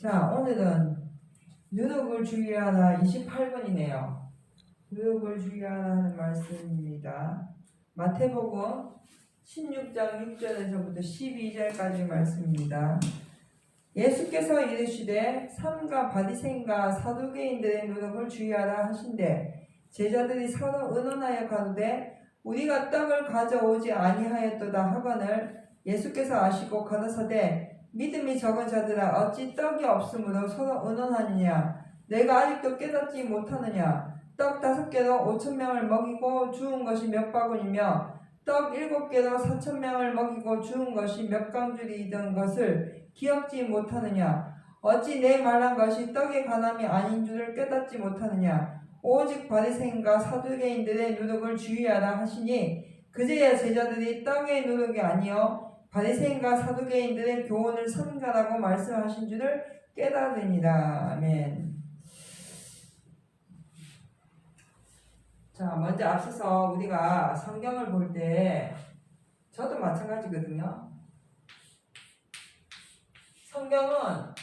자, 오늘은 누룩을 주의하라 28번이네요. 누룩을 주의하라는 말씀입니다. 마태복음 16장 6절에서부터 12절까지 말씀입니다. 예수께서 이르시되 삼가 바리새인과 사두개인들의 누룩을 주의하라 하신대 제자들이 서로 의논하여 가로되 우리가 떡을 가져오지 아니하였도다 하거늘 예수께서 아시고 가라사대 믿음이 적은 자들아 어찌 떡이 없으므로 서로 의논하느냐 내가 아직도 깨닫지 못하느냐 떡 5개로 5,000명을 먹이고 주운 것이 몇 바구니며 떡 7개로 4,000명을 먹이고 주운 것이 몇 강줄이던 것을 기억지 못하느냐 어찌 내 말한 것이 떡의 간함이 아닌 줄을 깨닫지 못하느냐 오직 바리새인과 사두개인들의 누룩을 주의하라 하시니 그제야 제자들이 떡의 누룩이 아니요 바리새인과 사두개인들의 교훈을 삼가라고 말씀하신 줄을 깨달으니라. 아멘. 자, 먼저 앞서서 우리가 성경을 볼 때 저도 마찬가지거든요. 성경은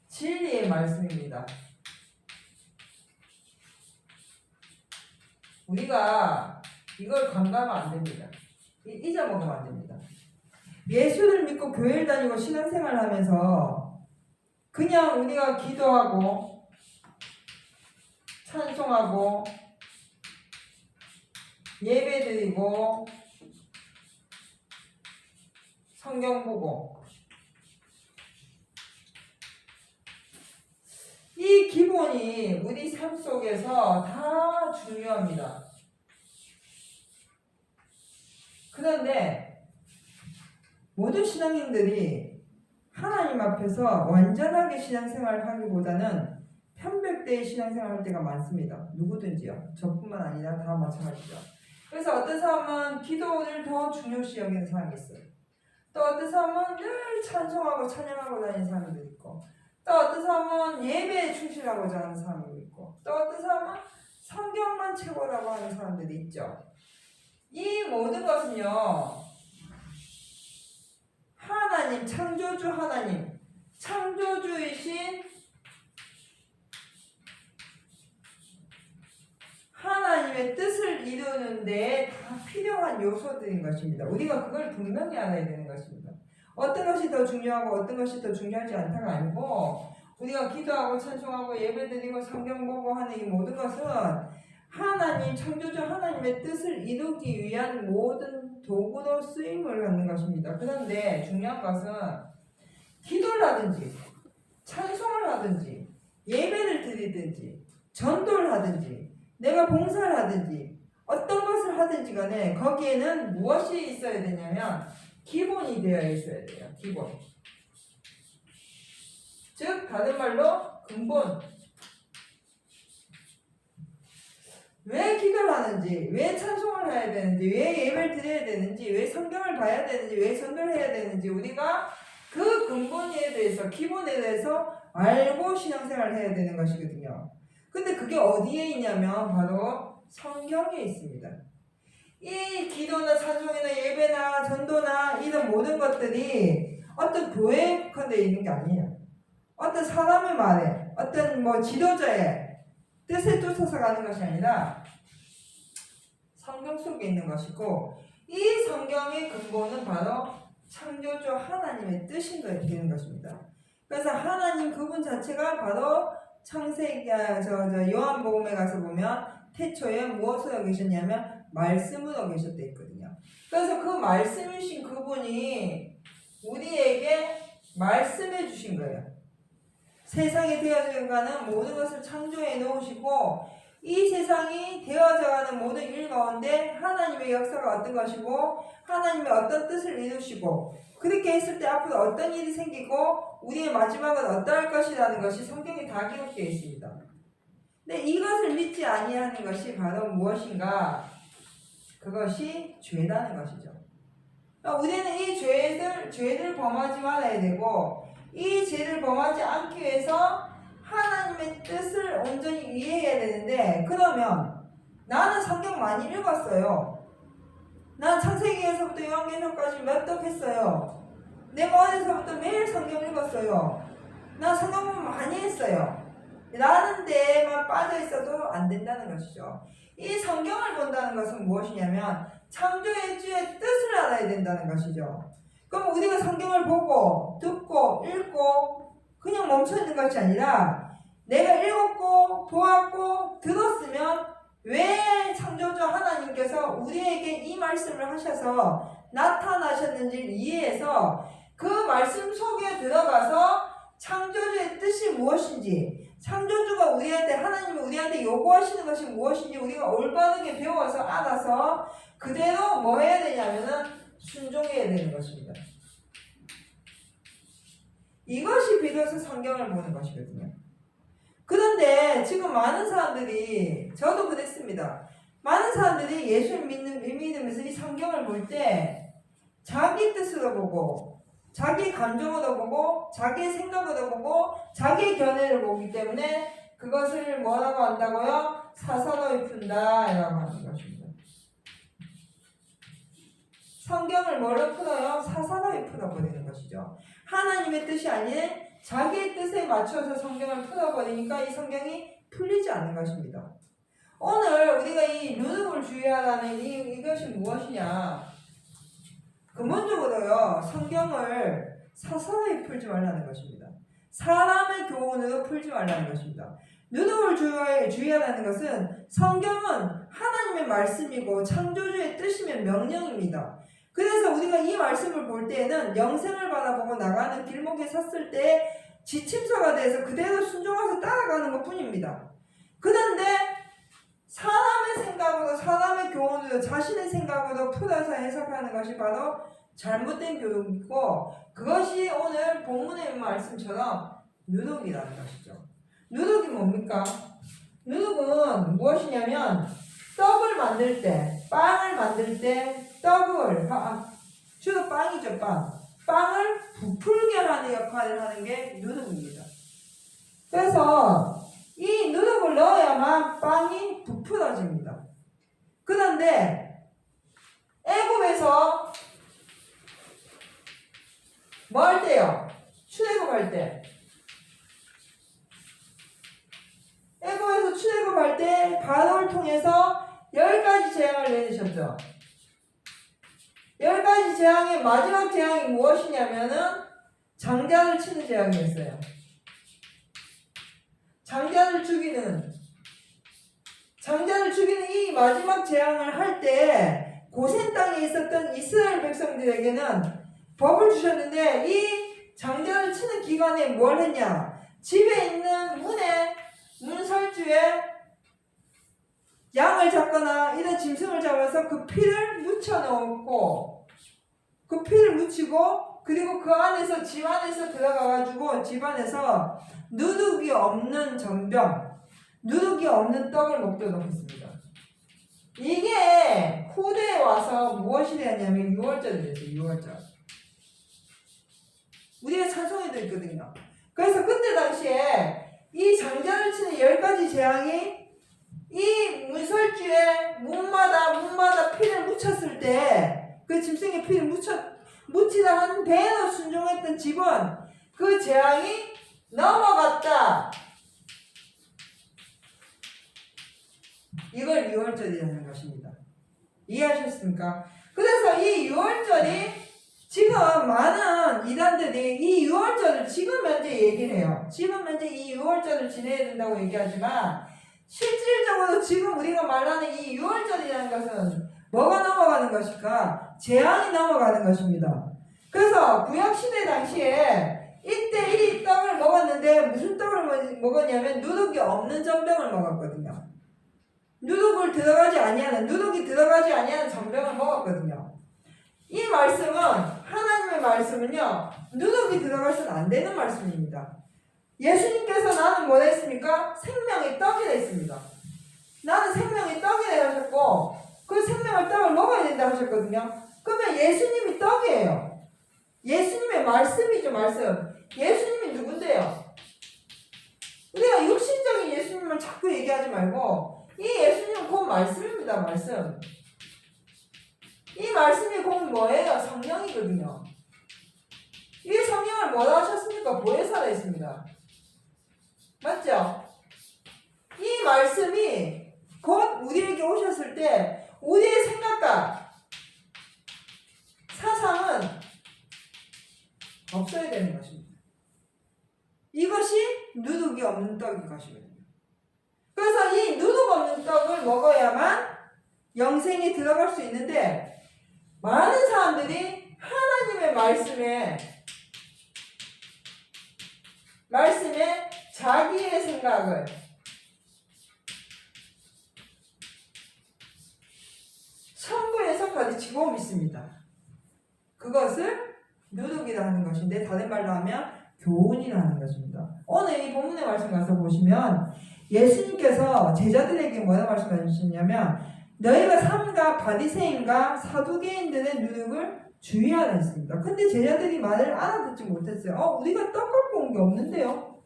진리의 말씀입니다. 우리가 이걸 간과하면 안 됩니다. 잊어먹으면 안 됩니다. 예수를 믿고 교회를 다니고 신앙생활을 하면서 그냥 우리가 기도하고 찬송하고 예배드리고 성경 보고 이 기본이 우리 삶 속에서 다 중요합니다. 그런데 모든 신앙인들이 하나님 앞에서 완전하게 신앙생활을 하기보다는 편백되이 신앙생활을 할 때가 많습니다. 누구든지요. 저뿐만 아니라 다 마찬가지죠. 그래서 어떤 사람은 기도를 더 중요시 여기는 사람이 있어요. 또 어떤 사람은 늘 찬송하고 찬양하고 다니는 사람도 있고 또 어떤 사람은 예배에 충실하고자 하는 사람도 있고 또 어떤 사람은 성경만 최고라고 하는 사람들이 있죠. 이 모든 것은요 하나님, 창조주 하나님, 창조주이신 하나님의 뜻을 이루는 데 다 필요한 요소들인 것입니다. 우리가 그걸 분명히 알아야 되는 것입니다. 어떤 것이 더 중요하고 어떤 것이 더 중요하지 않다가 아니고 우리가 기도하고 찬송하고 예배드리고 성경 보고 하는 이 모든 것은 하나님, 창조주 하나님의 뜻을 이루기 위한 모든 도구로 쓰임을 받는 것입니다. 그런데 중요한 것은 기도를 하든지 찬송을 하든지 예배를 드리든지 전도를 하든지 내가 봉사를 하든지 어떤 것을 하든지 간에 거기에는 무엇이 있어야 되냐면 기본이 되어 있어야 돼요. 기본. 즉 다른 말로 근본. 왜 기도를 하는지, 왜 찬송을 해야 되는지, 왜 예배를 드려야 되는지, 왜 성경을 봐야 되는지, 왜 선교를 해야 되는지 우리가 그 근본에 대해서, 기본에 대해서 알고 신앙생활을 해야 되는 것이거든요. 근데 그게 어디에 있냐면 바로 성경에 있습니다. 이 기도나 찬송이나 예배나 전도나 이런 모든 것들이 어떤 교회에 국한되어 있는 게 아니에요. 어떤 사람의 말에, 어떤 지도자의 뜻에 쫓아서 가는 것이 아니라 성경 속에 있는 것이고 이 성경의 근본은 바로 창조주 하나님의 뜻인 것이 되는 것입니다. 그래서 하나님 그분 자체가 바로 창세기 요한복음에 가서 보면 태초에 무엇으로 계셨냐면 말씀으로 계셨다 있거든요. 그래서 그 말씀이신 그분이 우리에게 말씀해 주신 거예요. 세상이 되어져가는 모든 것을 창조해 놓으시고 이 세상이 되어져가는 모든 일 가운데 하나님의 역사가 어떤 것이고 하나님의 어떤 뜻을 이루시고 그렇게 했을 때 앞으로 어떤 일이 생기고 우리의 마지막은 어떠할 것이라는 것이 성경에 다 기록되어 있습니다. 근데 이것을 믿지 아니하는 것이 바로 무엇인가? 그것이 죄라는 것이죠. 우리는 이 죄를 범하지 말아야 되고 이 죄를 범하지 않기 위해서 하나님의 뜻을 온전히 이해해야 되는데 그러면 나는 성경 많이 읽었어요. 난 창세기에서부터 요한계시록까지 몇 덕 했어요. 내가 어려서부터 매일 성경 읽었어요. 나 성경 공부 많이 했어요. 라는 데만 빠져 있어도 안 된다는 것이죠. 이 성경을 본다는 것은 무엇이냐면 창조의 주의 뜻을 알아야 된다는 것이죠. 그럼 우리가 성경을 보고 듣고 읽고 그냥 멈춰 있는 것이 아니라 내가 읽었고 보았고 들었으면 왜 창조주 하나님께서 우리에게 이 말씀을 하셔서 나타나셨는지를 이해해서 그 말씀 속에 들어가서 창조주의 뜻이 무엇인지, 창조주가 우리한테, 하나님이 우리한테 요구하시는 것이 무엇인지 우리가 올바르게 배워서 알아서 그대로 뭐 해야 되냐면은 순종해야 되는 것입니다. 이것이 비로소 성경을 보는 것이거든요. 그런데 지금 많은 사람들이, 저도 그랬습니다. 많은 사람들이 예수를 믿으면서 이 성경을 볼 때 자기 뜻으로 보고 자기 감정으로 보고 자기 생각으로 보고 자기 견해를 보기 때문에 그것을 뭐라고 한다고요? 사사로이 푼다 라고 하는 것입니다. 성경을 뭐로 풀어요? 사사로이 풀어버리는 것이죠. 하나님의 뜻이 아닌 자기의 뜻에 맞춰서 성경을 풀어버리니까 이 성경이 풀리지 않는 것입니다. 오늘 우리가 이 누룩을 주의하라는 이것이 무엇이냐? 근본적으로요, 성경을 사사로이 풀지 말라는 것입니다. 사람의 교훈으로 풀지 말라는 것입니다. 누룩을 주의하라는 것은 성경은 하나님의 말씀이고 창조주의 뜻이면 명령입니다. 그래서 우리가 이 말씀을 볼 때에는 영생을 바라보고 나가는 길목에 섰을 때 지침서가 돼서 그대로 순종해서 따라가는 것 뿐입니다. 그런데 사람의 생각으로, 사람의 교훈으로, 자신의 생각으로 풀어서 해석하는 것이 바로 잘못된 교육이고, 그것이 오늘 본문의 말씀처럼 누룩이라는 것이죠. 누룩이 뭡니까? 누룩은 무엇이냐면 떡을 만들 때, 빵을 만들 때 떡을, 주로 빵이죠, 빵을 부풀게 하는 역할을 하는 게 누룩입니다. 그래서 이 누룩을 넣어야만 빵이 부풀어집니다. 그런데 애굽에서 뭐 할 때요? 출애굽할 때. 애굽에서 출애굽할 때 바로를 통해서 10가지 재앙을 내리셨죠. 10가지 재앙의 마지막 재앙이 무엇이냐면은 장자를 치는 재앙이었어요. 장자를 죽이는 이 마지막 재앙을 할 때 고센 땅에 있었던 이스라엘 백성들에게는 법을 주셨는데 이 장자를 치는 기간에 뭘 했냐? 집에 있는 문설주에 양을 잡거나 이런 짐승을 잡아서 그 피를 묻혀 넣고 그 피를 묻히고 그리고 그 안에서 집 안에서 들어가가지고 집 안에서 누룩이 없는 전병, 누룩이 없는 떡을 먹도록 했습니다. 이게 후대에 와서 무엇이 되었냐면 6월절이 됐어요. 6월절. 우리가 찬송에도 있거든요. 그래서 그때 당시에 이 장자를 치는 10가지 재앙이 이 문설주에 문마다 피를 묻혔을 때 그 짐승의 피를 묻히다 한 배로 순종했던 집은 그 재앙이 넘어갔다. 이걸 6월절이라는 것입니다. 이해하셨습니까? 그래서 이 6월절이 지금 많은 이단들이 이 6월절을 지금 현재 얘기를 해요. 지금 현재 이 6월절을 지내야 된다고 얘기하지만 실질적으로 지금 우리가 말하는 이 6월절이라는 것은 뭐가 넘어가는 것일까? 재앙이 넘어가는 것입니다. 그래서 구약시대 당시에 이때 이 떡을 먹었는데 무슨 떡을 먹었냐면 누룩이 없는 전병을 먹었거든요. 누룩이 들어가지 아니하는 전병을 먹었거든요. 이 말씀은 하나님의 말씀은요 누룩이 들어가서는 안 되는 말씀입니다. 예수님께서 나는 뭐라 했습니까? 생명의 떡이라 했습니다. 나는 생명의 떡이라 하셨고 그 생명의 떡을 먹어야 된다 하셨거든요. 그러면 예수님이 떡이에요. 예수님의 말씀이죠. 말씀. 예수님이 누군데요? 우리가 육신적인 예수님을 자꾸 얘기하지 말고 이 예수님은 곧 말씀입니다. 말씀. 이 말씀이 곧 뭐예요? 성령이거든요. 뭐라 하셨습니까? 보혜사라 했습니다. 맞죠? 이 말씀이 곧 우리에게 오셨을 때 우리의 생각과 사상은 없어야 되는 것입니다. 이것이 누룩이 없는 떡인 것이거든요. 그래서 이 누룩 없는 떡을 먹어야만 영생에 들어갈 수 있는데 많은 사람들이 하나님의 말씀에 자기의 생각을 첨부해서 가르치고 믿습니다. 그것을 누룩이라 하는 것인데 다른 말로 하면 교훈이라 하는 것입니다. 오늘 이 본문의 말씀 가서 보시면 예수님께서 제자들에게 뭐라 말씀하셨냐면 너희가 삼가 바리새인과 사두개인들의 누룩을 주의하라 했습니다. 근데 제자들이 말을 알아듣지 못했어요. 우리가 떡 갖고 온 게 없는데요.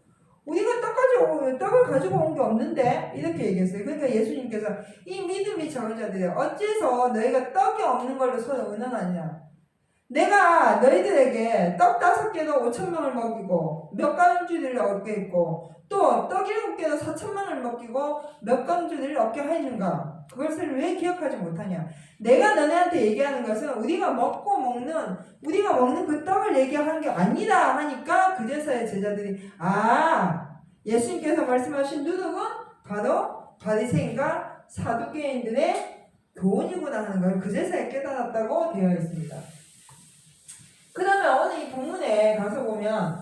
우리가 떡을 가지고 온 게 없는데 이렇게 얘기했어요. 그러니까 예수님께서 이 믿음이 적은 자들이 어째서 너희가 떡이 없는 걸로 서로 의논하냐. 내가 너희들에게 떡 5개로 5,000명을 먹이고 몇 가지를 얻게 했고 또 떡 7개로 4,000명을 먹이고 몇 가지를 얻게 하였는가? 그것을 왜 기억하지 못하냐? 내가 너네한테 얘기하는 것은 우리가 먹는 그 떡을 얘기하는 게 아니다 하니까 그제서야 제자들이 예수님께서 말씀하신 누룩은 바로 바리새인과 사두개인들의 교훈이구나 하는 걸 그제서야 깨달았다고 되어 있습니다. 그 다음에 오늘 이 본문에 가서 보면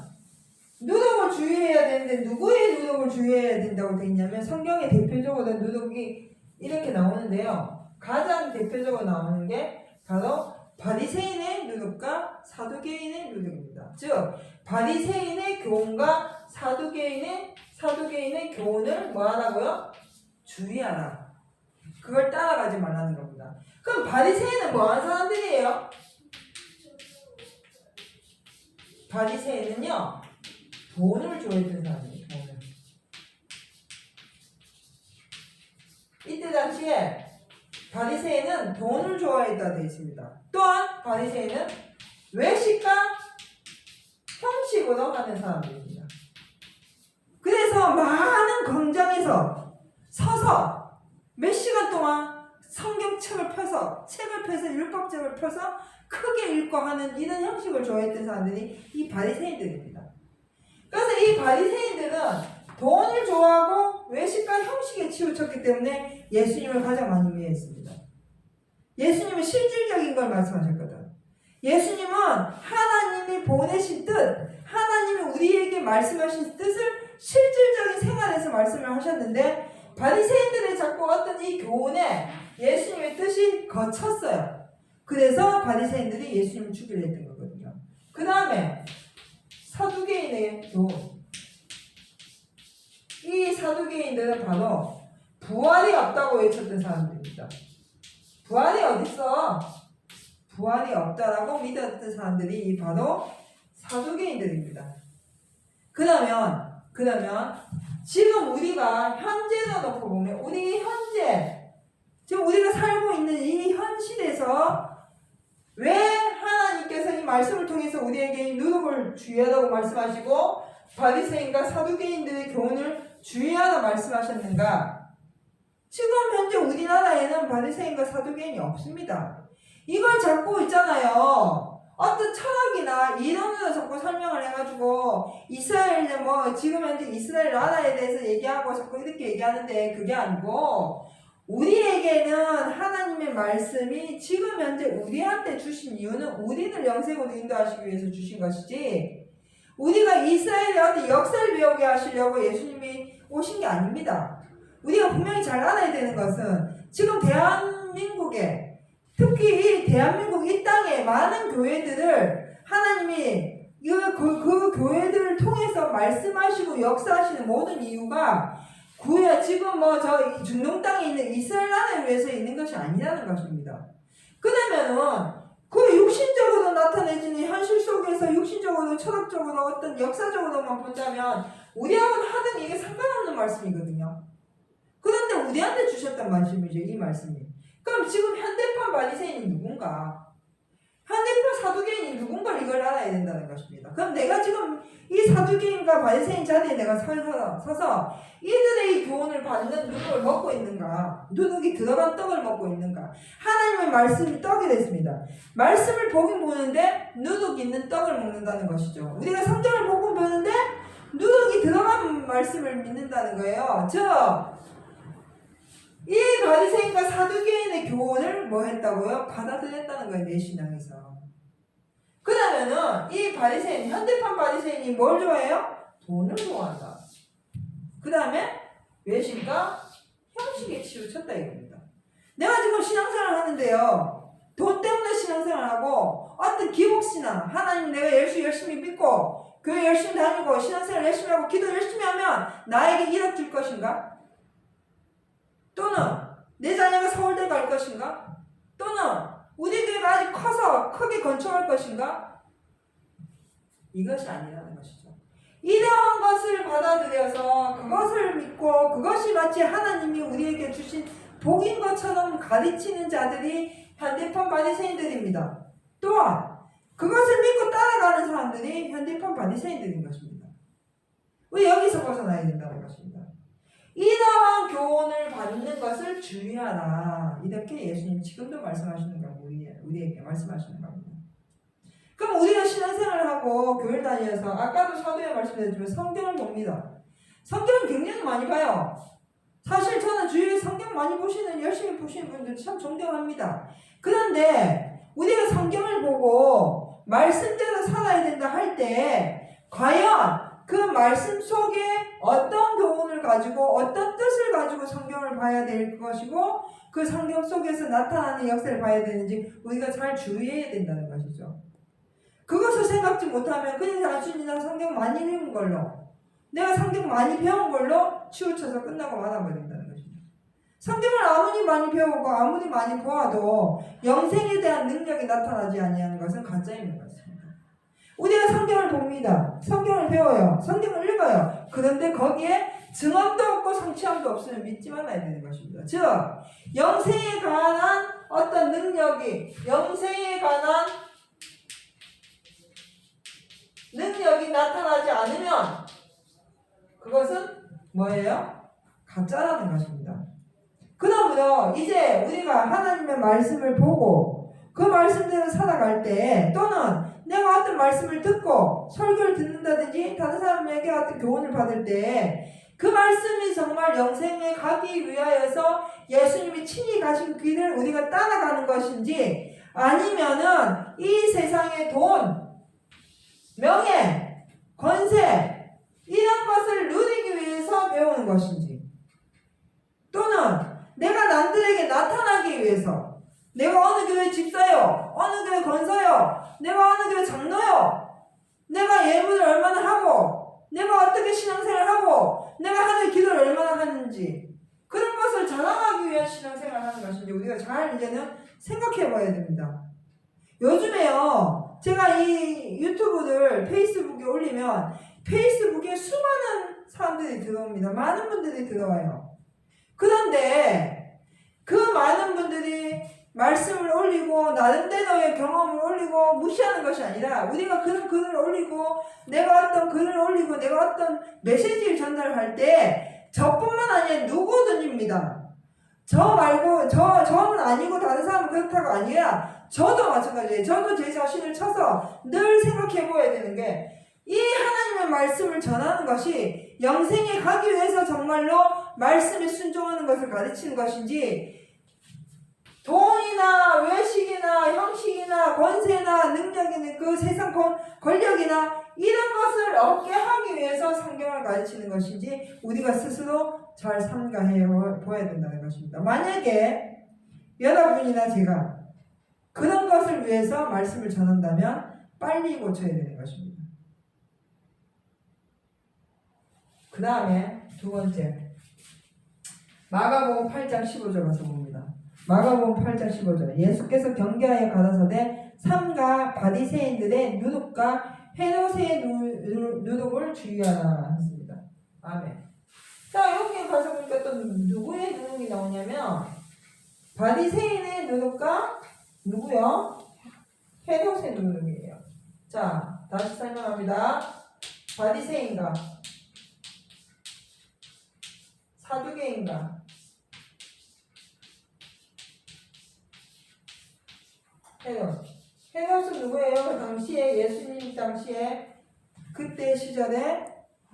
누룩을 주의해야 되는데 누구의 누룩을 주의해야 된다고 되어 있냐면 성경에 대표적으로 누룩이 이렇게 나오는데요. 가장 대표적으로 나오는 게 바로 바리새인의 누룩과 사두개인의 누룩입니다. 즉 바리새인의 교훈과 사두개인의 교훈을 뭐 하라고요? 주의하라. 그걸 따라가지 말라는 겁니다. 그럼 바리새인은 뭐 하는 사람들이에요? 바리새인은요 돈을 좋아했던 사람이에요. 돈을. 이때 당시에 바리새인은 돈을 좋아했다 되어 있습니다. 또한 바리새인은 외식과 형식으로 하는 사람들입니다. 그래서 많은 광장에서 서서 몇 시간 동안 성경책을 펴서 율법책을 펴서 크게 읽고 하는 이런 형식을 좋아했던 사람들이 이 바리새인들입니다. 그래서 이 바리새인들은 돈을 좋아하고 외식과 형식에 치우쳤기 때문에 예수님을 가장 많이 미워했습니다. 예수님은 실질적인 걸 말씀하셨거든. 예수님은 하나님이 보내신 뜻, 하나님이 우리에게 말씀하신 뜻을 실질적인 생활에서 말씀을 하셨는데 바리새인들의 자꾸 어떤 이 교훈에 예수님의 뜻이 거쳤어요. 그래서 바리새인들이 예수님을 죽이려 했던 거거든요. 그 다음에 사두개인의 교훈. 이 사두개인들은 바로 부활이 없다고 외쳤던 사람들입니다. 부활이 어딨어? 부활이 없다라고 믿었던 사람들이 바로 사두개인들입니다. 그러면 지금 우리가 현재로 놓고 보면 우리 현재 지금 우리가 살고 있는 이 현실에서 왜 하나님께서 이 말씀을 통해서 우리에게 누룩을 주의하라고 말씀하시고 바리새인과 사두개인들의 교훈을 주의하라 말씀하셨는가? 지금 현재 우리나라에는 바리새인과 사두개인이 없습니다. 이걸 자꾸 있잖아요. 어떤 철학이나 이론으로 자꾸 설명을 해가지고 지금 현재 이스라엘 나라에 대해서 얘기하고 자꾸 이렇게 얘기하는데 그게 아니고 우리에게는 하나님의 말씀이 지금 현재 우리한테 주신 이유는 우리를 영생으로 인도하시기 위해서 주신 것이지 우리가 이스라엘의 어떤 역사를 배우게 하시려고 예수님이 오신 게 아닙니다. 우리가 분명히 잘 알아야 되는 것은 지금 대한민국에 특히 대한민국 이 땅에 많은 교회들을 하나님이 그 교회들을 통해서 말씀하시고 역사하시는 모든 이유가 지금 저 중동 땅에 있는 이스라엘 나라를 위해서 있는 것이 아니라는 것입니다. 그러면은 그 육신적으로 나타내지는 현실 속에서 육신적으로 철학적으로 어떤 역사적으로만 본다면 우리하고는 하든 이게 상관없는 말씀이거든요. 그런데 우리한테 주셨던 말씀이죠. 이 말씀이. 그럼 지금 현대판 바리새인이 누군가? 현대판 사두개인이 누군가를 이걸 알아야 된다는 것입니다. 그럼 내가 지금 이 사두개인과 바리새인 자리에 내가 서서 이들의 교훈을 받는 누룩을 먹고 있는가? 누룩이 들어간 떡을 먹고 있는가? 하나님의 말씀이 떡이 됐습니다. 말씀을 보긴 보는데 누룩 있는 떡을 먹는다는 것이죠. 우리가 성경을 보고 보는데 누룩이 들어간 말씀을 믿는다는 거예요. 이 바리새인과 사두개인의 교훈을 뭐 했다고요? 받아들였다는 거예요. 내 신앙에서. 그러면은 이 바리새인, 현대판 바리새인이 뭘 좋아해요? 돈을 좋아한다. 그 다음에 외식과 형식에 치우쳤다 이겁니다. 내가 지금 신앙생활 하는데요. 돈 때문에 신앙생활하고 어떤 기복신앙, 하나님 내가 열심히 믿고 교회 열심히 다니고 신앙생활 열심히 하고 기도 열심히 하면 나에게 1억 줄 것인가? 또는 내 자녀가 서울대 갈 것인가? 또는 우리 교회가 아직 커서 크게 건축할 것인가? 이것이 아니라는 것이죠. 이러한 것을 받아들여서 그것을 믿고 그것이 마치 하나님이 우리에게 주신 복인 것처럼 가르치는 자들이 현대판 바리새인들입니다. 또한 그것을 믿고 따라가는 사람들이 현대판 바리새인들인 것입니다. 왜 여기서 벗어나야 된다는 것입니다. 이러한 교훈을 받는 것을 주의하라. 이렇게 예수님 지금도 말씀하시는 거고 우리에게 말씀하시는 겁니다. 그럼 우리가 신앙생활을 하고 교회 다니면서 아까도 사도에 말씀드렸지만 성경을 봅니다. 성경을 굉장히 많이 봐요. 사실 저는 주위에 성경 많이 보시는 열심히 보시는 분들 참 존경합니다. 그런데 우리가 성경을 보고 말씀대로 살아야 된다 할 때 과연 그 말씀 속에 어떤 교훈을 가지고 어떤 뜻을 가지고 성경을 봐야 될 것이고 그 성경 속에서 나타나는 역사를 봐야 되는지 우리가 잘 주의해야 된다는 것이죠. 그것을 생각지 못하면 그냥 단순히 나 성경 많이 읽은 걸로 내가 성경 많이 배운 걸로 치우쳐서 끝나고 말아버린다는 것입니다. 성경을 아무리 많이 배우고 아무리 많이 보아도 영생에 대한 능력이 나타나지 아니하는 것은 가짜인 것 같습니다. 우리가 성경을 봅니다. 성경을 배워요. 성경을 읽어요. 그런데 거기에 증언도 없고 성취함도 없으면 믿지 말아야 되는 것입니다. 즉 영생에 관한 어떤 능력이 영생에 관한 능력이 나타나지 않으면 그것은 뭐예요? 가짜라는 것입니다. 그러므로 이제 우리가 하나님의 말씀을 보고 그 말씀대로 살아갈 때 또는 내가 어떤 말씀을 듣고 설교를 듣는다든지 다른 사람에게 어떤 교훈을 받을 때 그 말씀이 정말 영생에 가기 위하여서 예수님이 친히 가신 길을 우리가 따라가는 것인지 아니면은 이 세상의 돈, 명예, 권세 이런 것을 누리기 위해서 배우는 것인지 또는 내가 남들에게 나타나기 위해서 내가 어느 교회 집사요, 어느 교회 권사요, 내가 어느 교회 장로요, 내가 예물을 얼마나 하고 내가 어떻게 신앙생활하고 내가 하늘 기도를 얼마나 하는지 그런 것을 자랑하기 위한 신앙생활을 하는 것인지 우리가 잘 이제는 생각해 봐야 됩니다. 요즘에요 제가 이 유튜브를 페이스북에 올리면 페이스북에 수많은 사람들이 들어옵니다. 많은 분들이 들어와요. 그런데 그 많은 분들이 말씀을 올리고 나름대로의 경험을 올리고 무시하는 것이 아니라 우리가 그런 글을 올리고 내가 어떤 글을 올리고 내가 어떤 메시지를 전달할 때 저뿐만 아니라 누구든입니다. 저 말고 저는 아니고 다른 사람은 그렇다고 아니라 저도 마찬가지예요. 저도 제 자신을 쳐서 늘 생각해 보아야 되는 게 이 하나님의 말씀을 전하는 것이 영생에 가기 위해서 정말로 말씀에 순종하는 것을 가르치는 것인지 돈이나 외식이나 형식이나 권세나 능력이나 그 세상 권력이나 이런 것을 얻게 하기 위해서 성경을 가르치는 것인지 우리가 스스로 잘 삼가해 보아야 된다는 것입니다. 만약에 여러분이나 제가 그런 것을 위해서 말씀을 전한다면 빨리 고쳐야 되는 것입니다. 그 다음에 두 번째 마가복음 8장 15절 가서 봅니다. 마가복음 8장 15절 예수께서 경계하여 가라사대 삼가 바리새인들의 누룩과 헤롯의 누룩을 주의하라 했습니다. 아멘. 자 여기 가서 보니까 또 누구의 누룩이 나오냐면 바리새인의 누룩과 누구요? 헤롯의 누룩이에요. 자, 다시 설명합니다. 바리새인가 사두개인가 헤롯. 헤롯은 누구예요? 그 당시에 예수님 당시에 그때 시절에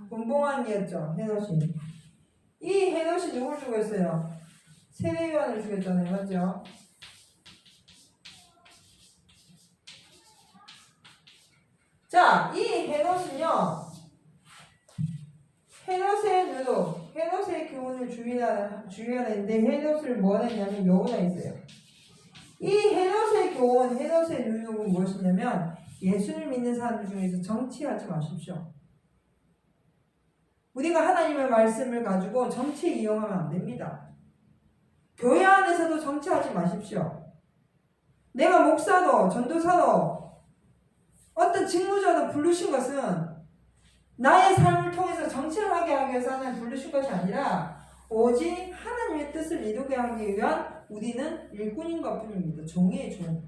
분봉왕이었죠. 헤롯이. 이 헤롯이 누굴 죽였어요? 세례요한을 죽였잖아요. 맞죠? 자, 이 헤롯은요, 헤롯의 누룩, 헤롯의 교훈을 주의하는데 헤롯을 뭐 했냐면 여우나 있어요. 이 헤롯의 교훈, 헤롯의 누룩은 무엇이냐면 예수를 믿는 사람들 중에서 정치하지 마십시오. 우리가 하나님의 말씀을 가지고 정치에 이용하면 안 됩니다. 교회 안에서도 정치하지 마십시오. 내가 목사도 전도사도 어떤 직무자도 부르신 것은 나의 삶을 통해서 정치를 하게 하기 위해서 하나님 부르신 것이 아니라 오직 하나님의 뜻을 이루게 하기 위한 우리는 일꾼인 것 뿐입니다. 종이의 종.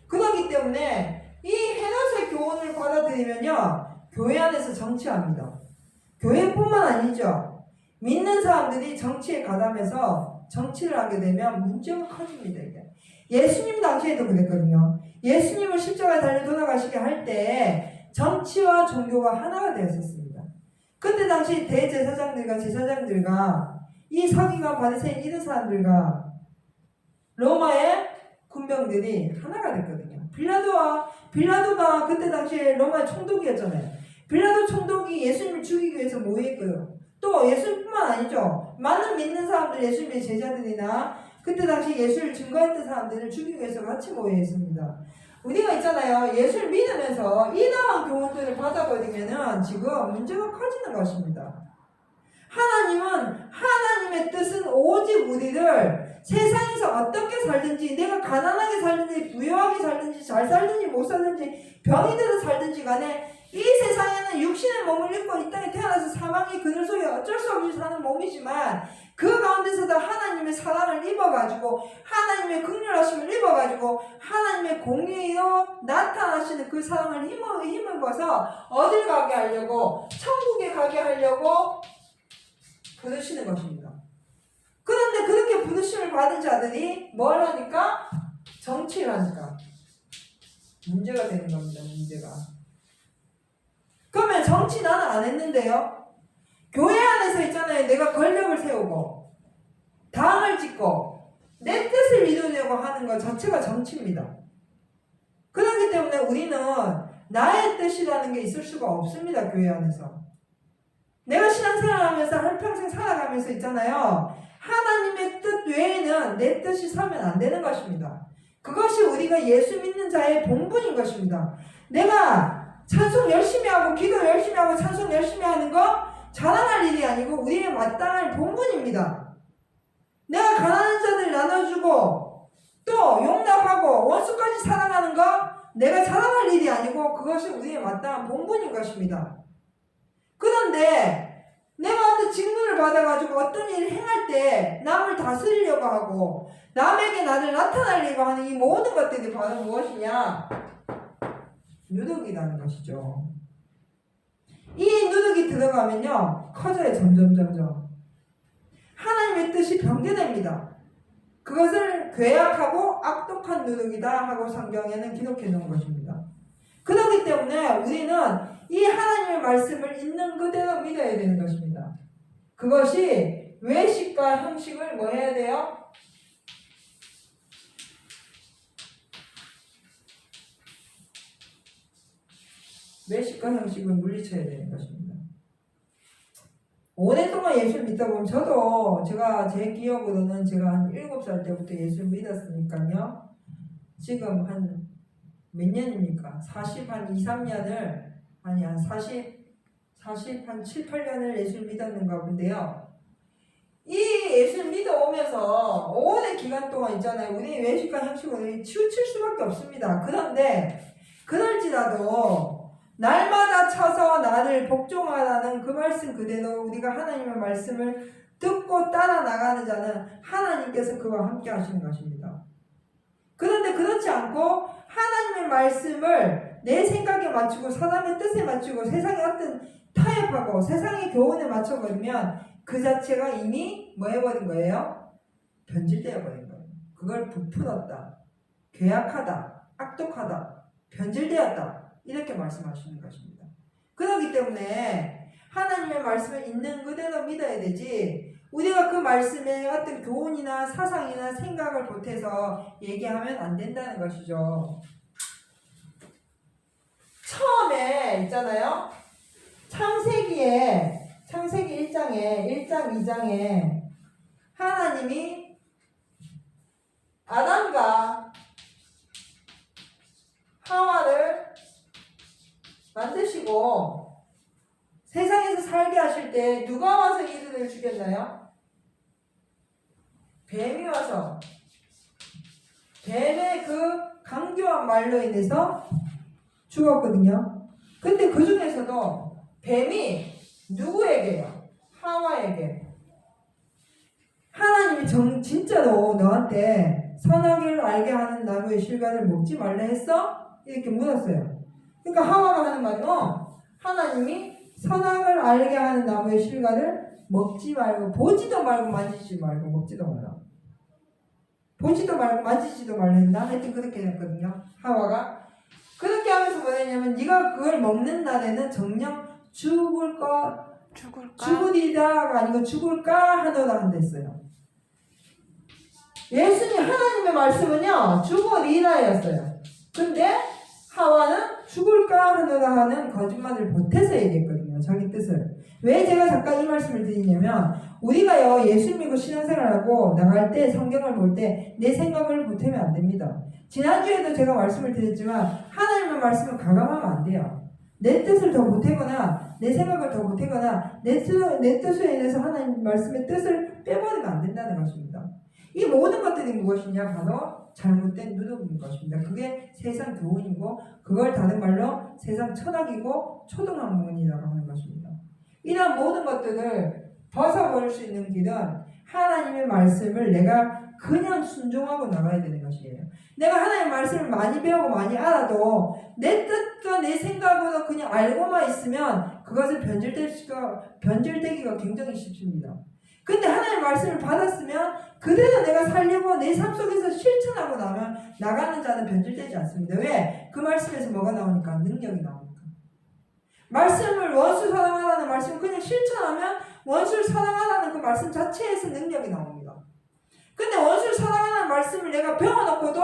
그렇기 때문에 이 헤롯의 교훈을 받아들이면요, 교회 안에서 정치합니다. 교회뿐만 아니죠. 믿는 사람들이 정치에 가담해서 정치를 하게 되면 문제가 커집니다. 이게. 예수님 당시에도 그랬거든요. 예수님을 십자가에 달려 돌아가시게 할 때 정치와 종교가 하나가 되었었습니다. 그때 당시 대제사장들과 제사장들과 이 서기관 바리새인 이런 사람들과 로마의 군병들이 하나가 됐거든요. 빌라도가 그때 당시에 로마의 총독이었잖아요. 빌라도 총독이 예수님을 죽이기 위해서 모였고요. 또 예수님뿐만 아니죠. 많은 믿는 사람들, 예수님의 제자들이나 그때 당시 예수를 증거했던 사람들을 죽이기 위해서 같이 모여 있습니다. 우리가 있잖아요. 예수를 믿으면서 이러한 교훈들을 받아버리면은 지금 문제가 커지는 것입니다. 하나님의 뜻은 오직 우리를 세상에서 어떻게 살든지, 내가 가난하게 살든지, 부유하게 살든지, 잘 살든지, 못 살든지, 병이 들어 살든지 간에 이 세상에는 육신의 몸을 입고 이 땅에 태어나서 사망의 그늘 속에 어쩔 수 없이 사는 몸이지만 그 가운데서도 하나님의 사랑을 입어가지고 하나님의 긍휼하심을 입어가지고 하나님의 공의로 나타나시는 그 사랑을 힘입어서 어딜 가게 하려고, 천국에 가게 하려고 부르시는 것입니다. 그런데 그렇게 부르심을 받은 자들이 뭘 하니까? 정치를 하니까 문제가 되는 겁니다. 문제가. 그러면 정치 나는 안 했는데요. 교회 안에서 있잖아요. 내가 권력을 세우고 당을 짓고 내 뜻을 이루려고 하는 것 자체가 정치입니다. 그렇기 때문에 우리는 나의 뜻이라는 게 있을 수가 없습니다. 교회 안에서. 내가 신앙생활하면서 한평생 살아가면서 있잖아요. 하나님의 뜻 외에는 내 뜻이 서면 안 되는 것입니다. 그것이 우리가 예수 믿는 자의 본분인 것입니다. 내가 찬송 열심히 하고 기도 열심히 하고 찬송 열심히 하는 거 자랑할 일이 아니고 우리의 마땅할 본분입니다. 내가 가난한 자들 나눠주고 또 용납하고 원수까지 사랑하는 거 내가 자랑할 일이 아니고 그것이 우리의 마땅한 본분인 것입니다. 그런데 내가 어떤 직분을 받아가지고 어떤 일을 행할 때 남을 다스리려고 하고 남에게 나를 나타내려고 하는 이 모든 것들이 바로 무엇이냐? 누룩이라는 것이죠. 이 누룩이 들어가면요 커져요. 점점 하나님의 뜻이 변개됩니다. 그것을 괴악하고 악독한 누룩이다 하고 성경에는 기록해 놓은 것입니다. 그렇기 때문에 우리는 이 하나님의 말씀을 있는 그대로 믿어야 되는 것입니다. 그것이 외식과 형식을 뭐 해야 돼요? 외식과 형식을 물리쳐야 되는 것입니다. 오랫동안 예수를 믿다 보면 제가 제 기억으로는 제가 한 7살 때부터 예수를 믿었으니까요. 지금 한 몇 년입니까? 40한 2, 3년을 아니 한 40 한 7, 8년을 예수를 믿었는가 본데요. 이 예수를 믿어오면서 오랜 기간 동안 있잖아요. 우리 외식과 형식으로 치우칠 수밖에 없습니다. 그런데 그럴지라도 날마다 쳐서 나를 복종하라는 그 말씀 그대로 우리가 하나님의 말씀을 듣고 따라 나가는 자는 하나님께서 그와 함께 하시는 것입니다. 그런데 그렇지 않고 하나님의 말씀을 내 생각에 맞추고 사람의 뜻에 맞추고 세상의 어떤 타협하고 세상의 교훈에 맞춰버리면 그 자체가 이미 뭐 해버린 거예요? 변질되어 버린 거예요. 그걸 부풀었다, 괴악하다, 악독하다, 변질되었다 이렇게 말씀하시는 것입니다. 그렇기 때문에 하나님의 말씀을 있는 그대로 믿어야 되지 우리가 그 말씀에 어떤 교훈이나 사상이나 생각을 보태서 얘기하면 안 된다는 것이죠. 처음에 있잖아요. 창세기 1장에 1장 2장에 하나님이 아담과 하와를 만드시고 세상에서 살게 하실 때 누가 와서 이들을 죽였나요? 뱀이 와서 뱀의 그 강교한 말로 인해서 죽었거든요. 근데 그 중에서도 뱀이 누구에게요? 하와에게. 하나님이 진짜로 너한테 선악을 알게 하는 나무의 실과를 먹지 말라 했어? 이렇게 물었어요. 그러니까 하와가 하는 말이 하나님이 선악을 알게 하는 나무의 실과를 먹지 말고 보지도 말고 만지지 말고 먹지도 말라. 보지도 말고 만지지도 말라 했나? 하여튼 그렇게 했거든요. 하와가. 그렇게 하면서 뭐냐면 네가 그걸 먹는 날에는 정녕 죽으리다가 아니고 죽을까 하노라 한댔어요. 예수님 하나님의 말씀은요 죽으리라였어요. 근데 하와는 죽을까 하노라 하는 거짓말을 보태서 얘기했거든요. 자기 뜻을. 왜 제가 잠깐 이 말씀을 드리냐면 우리가요 예수 믿고 신앙생활하고 나갈 때 성경을 볼 때 내 생각을 보태면 안 됩니다. 지난주에도 제가 말씀을 드렸지만 하나님의 말씀을 가감하면 안 돼요. 내 뜻을 더 보태거나 내 생각을 더 보태거나 내 뜻에 인해서 하나님 말씀의 뜻을 빼버리면 안 된다는 것입니다. 이 모든 것들이 무엇이냐? 바로 잘못된 누룩인 것입니다. 그게 세상 교훈이고 그걸 다른 말로 세상 철학이고 초등학문이라고 하는 것입니다. 이런 모든 것들을 벗어버릴 수 있는 길은 하나님의 말씀을 내가 그냥 순종하고 나가야 되는 것이에요. 내가 하나님의 말씀을 많이 배우고 많이 알아도 내 뜻과 내 생각으로 그냥 알고만 있으면 그것을 변질되기가 굉장히 쉽습니다. 근데 하나님의 말씀을 받았으면 그대로 내가 살려고 내 삶 속에서 실천하고 나면 나가는 자는 변질되지 않습니다. 왜? 그 말씀에서 뭐가 나오니까? 능력이 나오니까. 말씀을 원수 사랑하라는 말씀을 그냥 실천하면 원수를 사랑하라는 그 말씀 자체에서 능력이 나옵니다. 근데 원수를 사랑하는 말씀을 내가 배워놓고도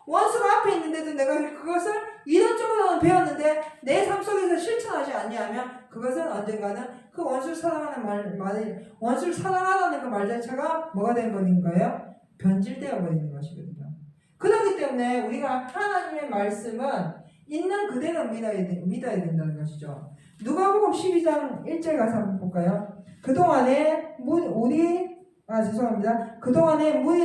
원수가 앞에 있는데도 내가 그것을 이론적으로는 배웠는데 내 삶 속에서 실천하지 않냐면 그것은 언젠가는 그 원수를 사랑하는 원수를 사랑하라는 그 말 자체가 뭐가 되어버린 거예요? 변질되어 버리는 것이거든요. 그렇기 때문에 우리가 하나님의 말씀은 있는 그대로 믿어야 된다는 것이죠. 누가복음 12장 1절 가서 한번 볼까요? 그동안에 무리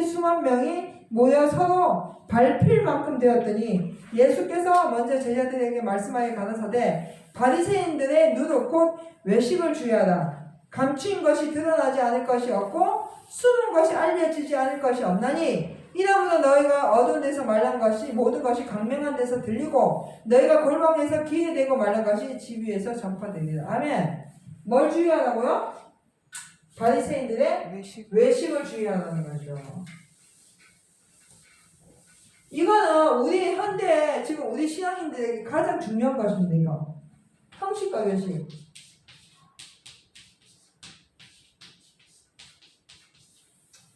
수만 명이 모여 서로 밟힐 만큼 되었더니 예수께서 먼저 제자들에게 말씀하여 가라사대 바리새인들의 누룩 곧 외식을 주의하라. 감추인 것이 드러나지 않을 것이 없고 숨은 것이 알려지지 않을 것이 없나니 이러므로 너희가 어두운 데서 말한 것이 모든 것이 강명한 데서 들리고 너희가 골방에서 귀에 대고 말한 것이 집 위에서 전파되리라. 아멘. 뭘 주의하라고요? 바리새인들의 외식을 주의하라는 거죠. 이거는 우리 현대 지금 우리 신앙인들에게 가장 중요한 것입니다. 이거 형식과 외식.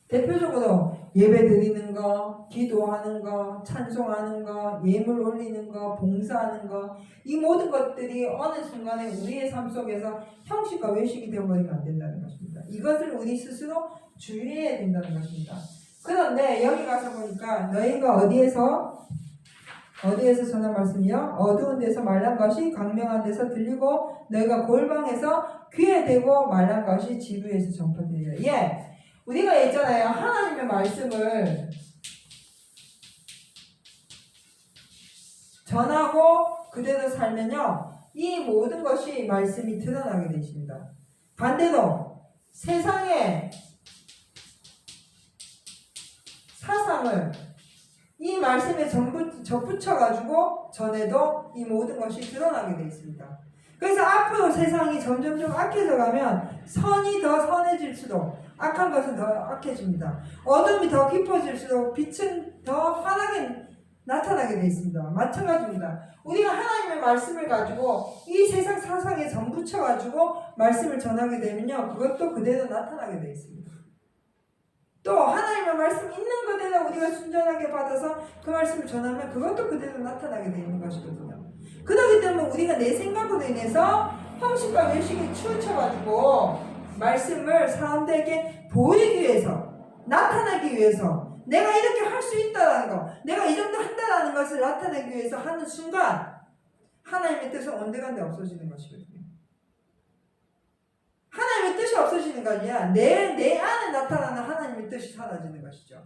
대표적으로 예배 드리는 거, 기도하는 거, 찬송하는 거, 예물 올리는 거, 봉사하는 거, 이 모든 것들이 어느 순간에 우리의 삶 속에서 형식과 외식이 되어버리면 안 된다는 것입니다. 이것을 우리 스스로 주의해야 된다는 것입니다. 그런데 여기 가서 보니까 너희가 어디에서 전한 말씀이요? 어두운 데서 말한 것이 광명한 데서 들리고 너희가 골방에서 귀에 대고 말한 것이 집 위에서 전파되리라. 예. 우리가 있잖아요. 하나님의 말씀을 전하고 그대로 살면요. 이 모든 것이 말씀이 드러나게 되십니다. 반대로 세상의 사상을 이 말씀에 전부 접붙여가지고 전에도 이 모든 것이 드러나게 되어 있습니다. 그래서 앞으로 세상이 점점점 악해져 가면 선이 더 선해질수록 악한 것은 더 악해집니다. 어둠이 더 깊어질수록 빛은 더 환하게 나타나게 되어 있습니다. 마찬가지입니다. 우리가 하나님의 말씀을 가지고 이 세상 사상에 전붙여가지고 말씀을 전하게 되면요, 그것도 그대로 나타나게 되어 있습니다. 또 하나님의 말씀 있는 그대로 우리가 순전하게 받아서 그 말씀을 전하면 그것도 그대로 나타나게 되어 있는 것이거든요. 그렇기 때문에 우리가 내 생각으로 인해서 형식과 외식에 치우쳐가지고 말씀을 사람들에게 보이기 위해서, 나타나기 위해서, 내가 이렇게 할 수 있다는 거, 내가 이 정도 한다는 것을 나타내기 위해서 하는 순간 하나님의 뜻은 온데간데 없어지는 것이거든요. 하나님의 뜻이 없어지는 게 아니라 내 안에 나타나는 하나님의 뜻이 사라지는 것이죠.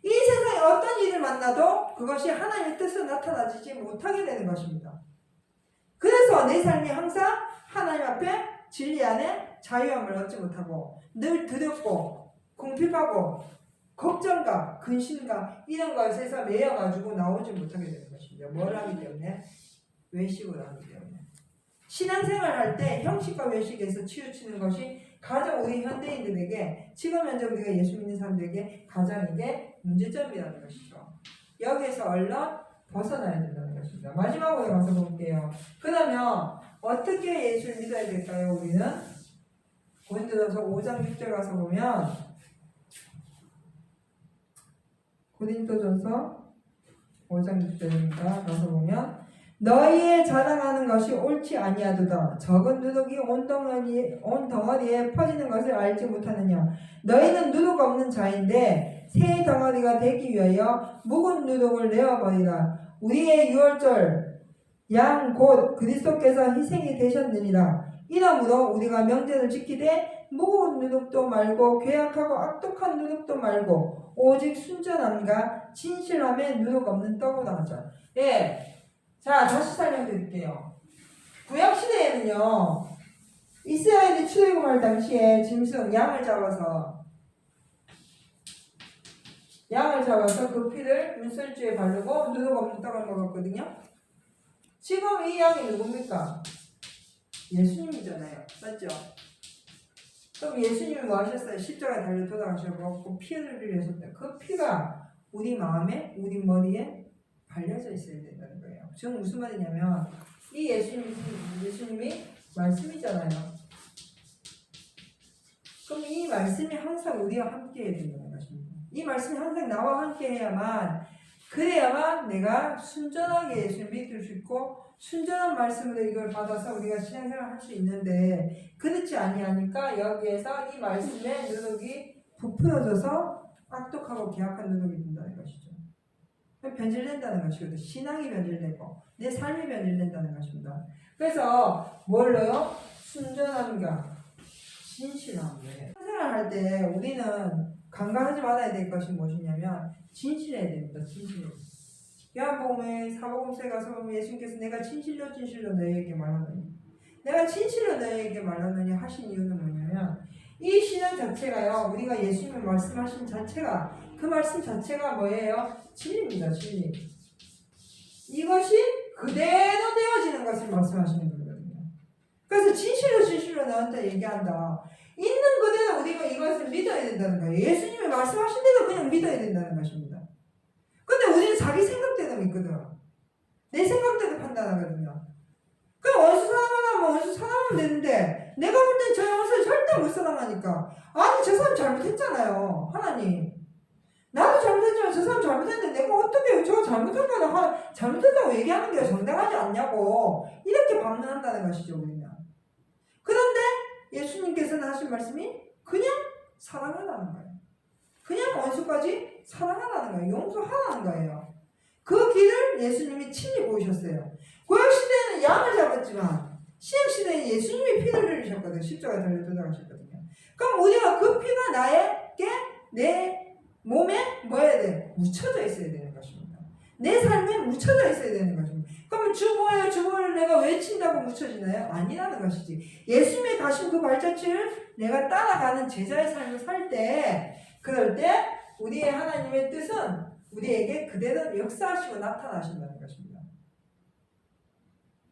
이 세상에 어떤 일을 만나도 그것이 하나님의 뜻으로 나타나지 못하게 되는 것입니다. 그래서 내 삶이 항상 하나님 앞에 진리 안에 자유함을 얻지 못하고 늘 두렵고 궁핍하고 걱정과 근심과 이런 것에서 매여가지고 나오지 못하게 되는 것입니다. 뭘 하기 때문에? 외식을 하기 때문에. 신앙생활 할 때 형식과 외식에서 치우치는 것이 가장 우리 현대인들에게, 지금 현재 우리가 예수 믿는 사람들에게 가장 이게 문제점이라는 것이죠. 여기에서 얼른 벗어나야 된다는 것입니다. 마지막으로 가서 볼게요. 그러면 어떻게 예수를 믿어야 될까요? 우리는 고린도전서 5장 6절 가서 보면, 고린도전서 5장 6절입니다. 가서 보면, 너희의 자랑하는 것이 옳지 아니하도다. 적은 누룩이 온 덩어리에 퍼지는 것을 알지 못하느냐. 너희는 누룩 없는 자인데 새 덩어리가 되기 위하여 묵은 누룩을 내어버리라. 우리의 유월절 양 곧 그리스도께서 희생이 되셨느니라. 이러므로 우리가 명제를 지키되 무거운 누룩도 말고 괴악하고 악독한 누룩도 말고 오직 순전함과 진실함에 누룩 없는 떡으로 하자. 예. 자, 다시 설명드릴게요. 구약시대에는요, 이스라엘이 출애굽할 당시에 짐승, 양을 잡아서 그 피를 문설주에 바르고 누룩 없는 떡을 먹었거든요. 지금 이 양이 누굽니까? 예수님이잖아요. 맞죠? 그럼 예수님이 뭐 하셨어요? 십자가에 달려 돌아가셔서 피를 흘리셨어요. 그 피가 우리 마음에, 우리 머리에 발려져 있어야 된다는 거예요. 지금 무슨 말이냐면, 이 예수님이 말씀이잖아요. 그럼 이 말씀이 항상 우리와 함께 해야 된다는 것입니다. 이 말씀이 항상 나와 함께 해야만, 그래야만 내가 순전하게 예수를 믿을 수 있고 순전한 말씀으로 이걸 받아서 우리가 신앙생활을 할 수 있는데, 그렇지 아니하니까 여기에서 이 말씀에 누룩이 부풀어져서 악독하고 계약한 누룩이 된다는 것이죠. 변질된다는 것이거든요. 신앙이 변질되고 내 삶이 변질된다는 것입니다. 그래서 뭘로요? 순전함과 진실함을 생활할 때 우리는 간과하지 말아야 될 것이 무엇이냐면 진실해야 됩니다. 진실. 요한복음에 사복음서에 가서 보면 예수님께서 내가 진실로 너희에게 말하노니, 내가 진실로 너희에게 말하노니 하신 이유는 뭐냐면, 이 신앙 자체가요, 우리가 예수님이 말씀하신 자체가, 그 말씀 자체가 뭐예요? 진리입니다. 진리. 이것이 그대로 되어지는 것을 말씀하시는 거거든요. 그래서 진실로 너한테 얘기한다. 있는 그대로 우리가 이것을 믿어야 된다는 거예요. 예수님이 말씀하신 대로 그냥 믿어야 된다는 것입니다. 근데 우리는 자기 생각대로 믿거든. 내 생각대로 판단하거든요. 그럼 원수 사랑하면 원수 사랑하면 되는데, 내가 볼 땐 저 원수를 절대 못 사랑하니까, 아니 저 사람 잘못했잖아요. 하나님, 나도 잘못했지만 저 사람 잘못했는데 내가 어떻게 저 잘못한 거는 잘못했다고 얘기하는 게 정당하지 않냐고 이렇게 반문한다는 것이죠. 우리는. 그런데 예수님께서는 하신 말씀이 그냥 사랑하라는 거예요. 그냥 원수까지 사랑하라는 거예요. 용서하라는 거예요. 그 길을 예수님이 친히 보이셨어요. 구약시대에는 양을 잡았지만 신약시대에 예수님이 피를 흘리셨거든요. 십자가에 달려 돌아가셨거든요. 그럼 우리가 그 피가 나에게, 내 몸에 뭐 해야 돼? 묻혀져 있어야 되는 것입니다. 내 삶에 묻혀져 있어야 되는 것입니다. 그럼 주보예요. 주보를 내가 외친다고 묻혀지나요? 아니라는 것이지. 예수님이 가신 그 발자취를 내가 따라가는 제자의 삶을 살 때, 그럴 때 우리의 하나님의 뜻은 우리에게 그대로 역사하시고 나타나신다는 것입니다.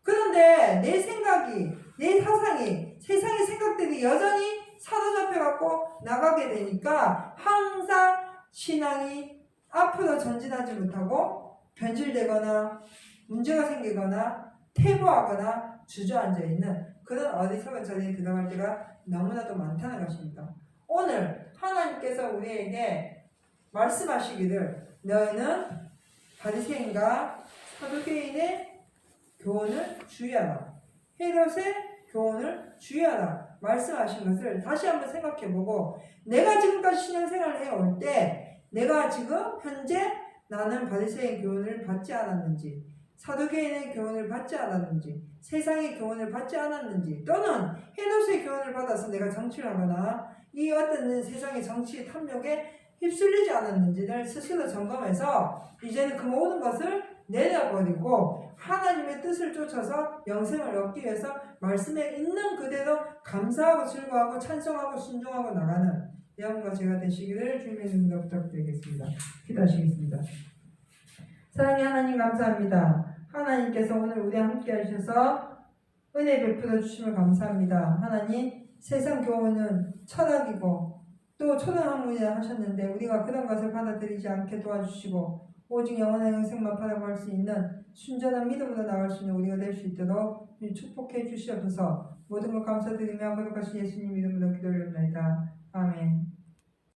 그런데 내 생각이, 내 사상이, 세상의 생각들이 여전히 사로잡혀갖고 나가게 되니까 항상 신앙이 앞으로 전진하지 못하고 변질되거나 문제가 생기거나 퇴보하거나 주저앉아 있는 그런 어리석은 자리에 들어갈 때가 너무나도 많다는 것입니다. 오늘 하나님께서 우리에게 말씀하시기를 너희는 바리새인과 사두개인의 교훈을 주의하라. 헤롯의 교훈을 주의하라. 말씀하신 것을 다시 한번 생각해보고 내가 지금까지 신앙생활을 해올 때 내가 지금 현재 나는 바리새인 교훈을 받지 않았는지 사두개인의 교훈을 받지 않았는지 세상의 교훈을 받지 않았는지 또는 헤롯의 교훈을 받아서 내가 정치를 하거나 이 어떤 세상의 정치 탐욕에 휩쓸리지 않았는지를 스스로 점검해서 이제는 그 모든 것을 내려버리고 하나님의 뜻을 쫓아서 영생을 얻기 위해서 말씀에 있는 그대로 감사하고 즐거워하고 찬송하고 순종하고 나가는 여러분과 제가 되시기를 주님의 이름으로 부탁드리겠습니다. 기도하시겠습니다. 사랑의 하나님 감사합니다. 하나님께서 오늘 우리와 함께 하셔서 은혜 베풀어 주심을 감사합니다. 하나님 세상 교훈은 철학이고 또 초등학문이라 하셨는데 우리가 그런 것을 받아들이지 않게 도와주시고 오직 영원한 영생만 바라볼 수 있는 순전한 믿음으로 나갈 수 있는 우리가 될 수 있도록 축복해 주시옵소서. 모든 것 감사드리며 거룩하신 예수님 이름으로 기도를 올립니다. 아멘.